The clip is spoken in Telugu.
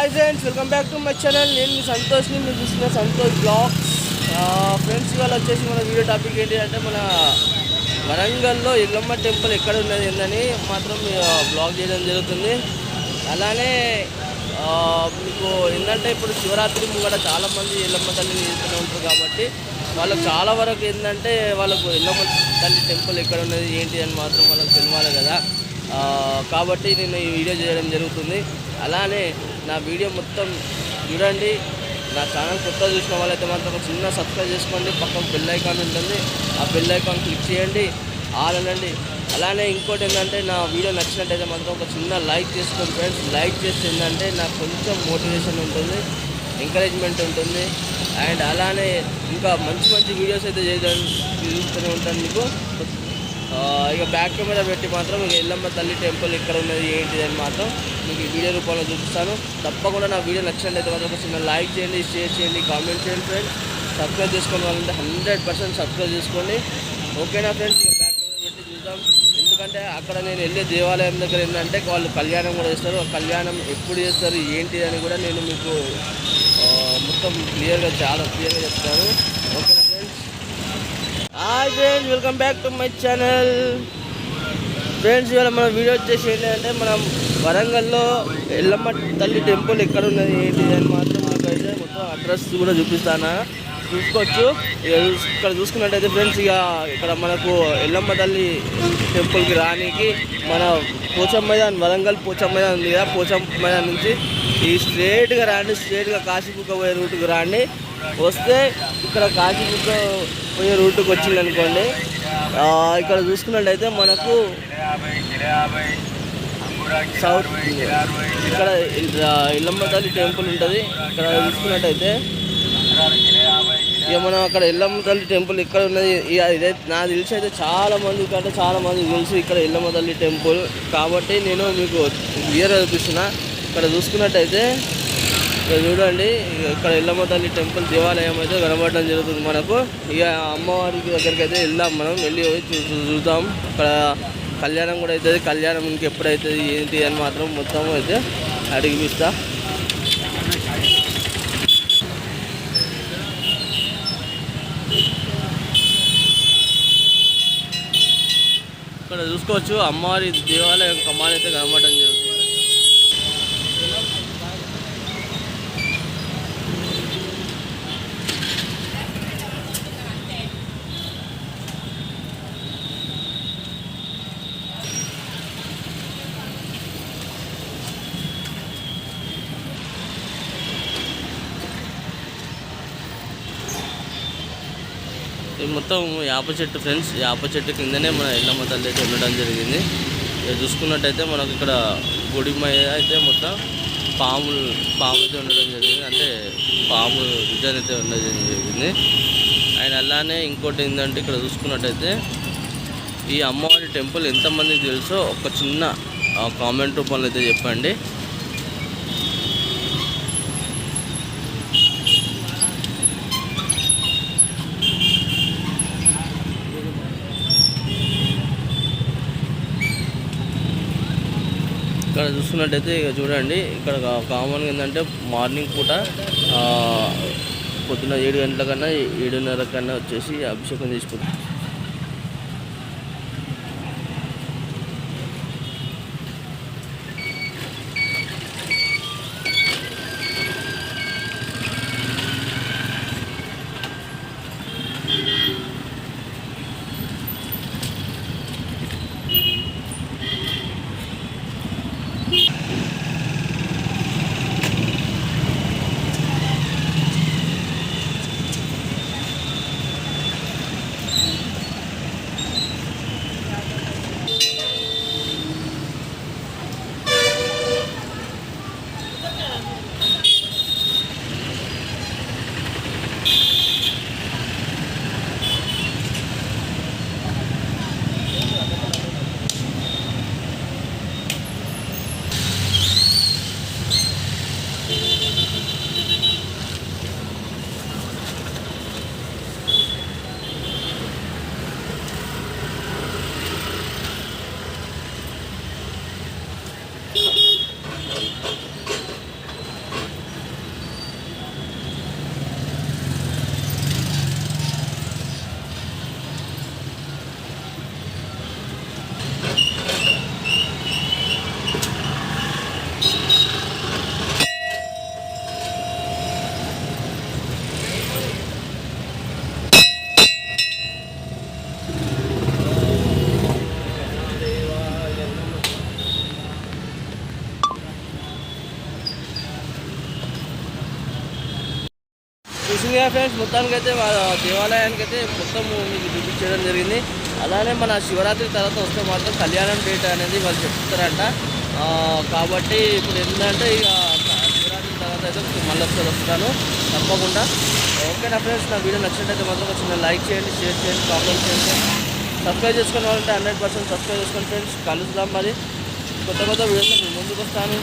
Hi friends, welcome back to my channel. నేను మీ సంతోష్ని, మీరు చూస్తున్న సంతోష్ బ్లాగ్స్. ఫ్రెండ్స్, ఇవాళ వచ్చేసి మన వీడియో టాపిక్ ఏంటి అంటే మన వరంగల్లో ఎల్లమ్మ టెంపుల్ ఎక్కడ ఉన్నది ఏందని మాత్రం బ్లాగ్ చేయడం జరుగుతుంది. అలానే మీకు ఏంటంటే ఇప్పుడు శివరాత్రి ముంగట చాలామంది ఎల్లమ్మ తల్లిని చేస్తూనే ఉంటారు కాబట్టి వాళ్ళకు చాలా వరకు ఏంటంటే వాళ్ళకు ఎల్లమ్మ తల్లి టెంపుల్ ఎక్కడ ఉన్నది ఏంటి అని మాత్రం వాళ్ళకి తెలియాలి కదా. కాబట్టి నేను ఈ వీడియో చేయడం జరుగుతుంది. అలానే నా వీడియో మొత్తం చూడండి. నా ఛానల్ కొత్త చూసిన వాళ్ళైతే మాత్రం ఒక చిన్న సబ్స్క్రైబ్ చేసుకోండి. పక్కన బెల్ ఐకాన్ ఉంటుంది, ఆ బెల్ ఐకాన్ క్లిక్ చేయండి, ఆల్ అనండి. అలానే ఇంకోటి ఏంటంటే నా వీడియో నచ్చినట్టయితే మాత్రం ఒక చిన్న లైక్ చేసుకోండి ఫ్రెండ్స్. లైక్ చేస్తే ఏంటంటే నాకు కొంచెం మోటివేషన్ ఉంటుంది, ఎంకరేజ్మెంట్ ఉంటుంది. అండ్ అలానే ఇంకా మంచి మంచి వీడియోస్ అయితే చూస్తూనే ఉంటాను మీకు. ఇక బ్యాక్ కెమెరా పెట్టి మాత్రం ఇక ఎల్లమ్మ తల్లి టెంపుల్ ఎక్కడ ఉన్నది ఏంటిది అని మాత్రం మీకు ఈ వీడియో రూపంలో చూపిస్తాను. తప్పకుండా నా వీడియో నచ్చినట్లయితే మాత్రం ఒక చిన్న లైక్ చేయండి, షేర్ చేయండి, కామెంట్ చేయండి ఫ్రెండ్స్. సబ్స్క్రైబ్ చేసుకోండి వాళ్ళంటే 100% సబ్స్క్రైబ్ చేసుకోండి. ఓకేనా ఫ్రెండ్స్? ఇక బ్యాక్ కెమెరా పెట్టి చూద్దాం. ఎందుకంటే అక్కడ నేను వెళ్ళే దేవాలయం దగ్గర ఏంటంటే వాళ్ళు కళ్యాణం కూడా చేస్తారు. కళ్యాణం ఎప్పుడు చేస్తారు ఏంటి అని కూడా నేను మీకు మొత్తం చాలా క్లియర్గా చెప్తాను. ఓకేనా friends? Hi friends, welcome back to my channel. Friends, ఇవాళ మన వీడియో వచ్చేసి ఏంటంటే మనం వరంగల్లో ఎల్లమ్మ తల్లి టెంపుల్ ఎక్కడ ఉన్నది ఏంటి అని మాత్రం మీకైతే మొత్తం అడ్రస్ కూడా చూపిస్తాను, చూసుకోవచ్చు. ఇక్కడ చూసుకున్నట్టయితే ఫ్రెండ్స్, ఇక ఇక్కడ మనకు ఎల్లమ్మ తల్లి టెంపుల్కి రానికి మన పోచమ్మ మైదాన్, వరంగల్ పోచమ్మ మైదాన్ ఉంది కదా, పోచమ్మ మైదాన్ నుంచి ఈ స్ట్రేట్గా రాండి, స్ట్రేట్గా కాశీబుక్క పోయే రూట్కి రాండి. వస్తే ఇక్కడ కాశీబుక్క పోయే రూట్కి వచ్చింది అనుకోండి. ఇక్కడ చూసుకున్నట్టయితే మనకు సౌత్ ఇక్కడ ఎల్లమ్మ తల్లి టెంపుల్ ఉంటుంది. ఇక్కడ చూసుకున్నట్టయితే ఇక మనం అక్కడ ఎల్లమ్మ తల్లి టెంపుల్ ఇక్కడ ఉన్నది. ఇదే నాకు తెలిసి అయితే చాలామందికి అంటే చాలామందికి తెలుసు ఇక్కడ ఎల్లమ్మ తల్లి టెంపుల్. కాబట్టి నేను మీకు క్లియర్గా చూపిస్తున్నా. ఇక్కడ చూసుకున్నట్టయితే ఇక్కడ చూడండి, ఇక్కడ ఎల్లమ్మ తల్లి టెంపుల్ దేవాలయం అయితే కనబడడం జరుగుతుంది మనకు. ఇక అమ్మవారికి దగ్గరికి అయితే వెళ్దాం, మనం వెళ్ళి చూద్దాం. అక్కడ కళ్యాణం కూడా అవుతుంది. కళ్యాణం ఇంకెప్పుడు అవుతుంది ఏంటి అని మాత్రం మొత్తం అయితే అడిగిపిస్తా. ఇక్కడ చూసుకోవచ్చు అమ్మవారి దేవాలయం కమాన్ అయితే కనబడడం జరుగుతుంది. ఇది మొత్తం వేప చెట్టు ఫ్రెండ్స్. వేప చెట్టు కిందనే మన ఎల్లమ్మ తల్లి అయితే ఉండడం జరిగింది. చూసుకున్నట్టయితే మనకు ఇక్కడ గుడి మీద అయితే మొత్తం పాము అయితే ఉండడం జరిగింది, అంటే పాము డిజైన్ అయితే ఉండడం జరిగింది. అండ్ అలానే ఇంకోటి ఏంటంటే ఇక్కడ చూసుకున్నట్టయితే ఈ అమ్మవారి టెంపుల్ ఎంతమందికి తెలుసో ఒక చిన్న కామెంట్ రూపంలో అయితే చెప్పండి. ఇక్కడ చూసుకున్నట్టయితే ఇక చూడండి, ఇక్కడ కామన్గా ఏంటంటే మార్నింగ్ పూట పొద్దున్న 7 గంటల కన్నా 7:30 కన్నా వచ్చేసి అభిషేకం చేసుకుంటాం. చూసింది కదా ఫ్రెండ్స్, మొత్తానికి అయితే దేవాలయానికి అయితే మొత్తం మీకు చూపించడం జరిగింది. అలానే మన శివరాత్రి తర్వాత వస్తే మాత్రం కళ్యాణం డేట్ అనేది వాళ్ళు చెప్తారంట. కాబట్టి ఇప్పుడు ఏంటంటే ఇక శివరాత్రి తర్వాత అయితే మళ్ళీ వస్తాను తప్పకుండా. ఓకేనా ఫ్రెండ్స్, నా వీడియో నచ్చినట్టయితే మాత్రం ఒక చిన్న లైక్ చేయండి, షేర్ చేయండి, కామెంట్ చేయండి. సబ్స్క్రైబ్ చేసుకున్న వాళ్ళంటే 100% సబ్స్క్రైబ్ చేసుకోండి ఫ్రెండ్స్. కలుద్దాం మరి కొత్త వీడియోస్ ముందుకు వస్తాను.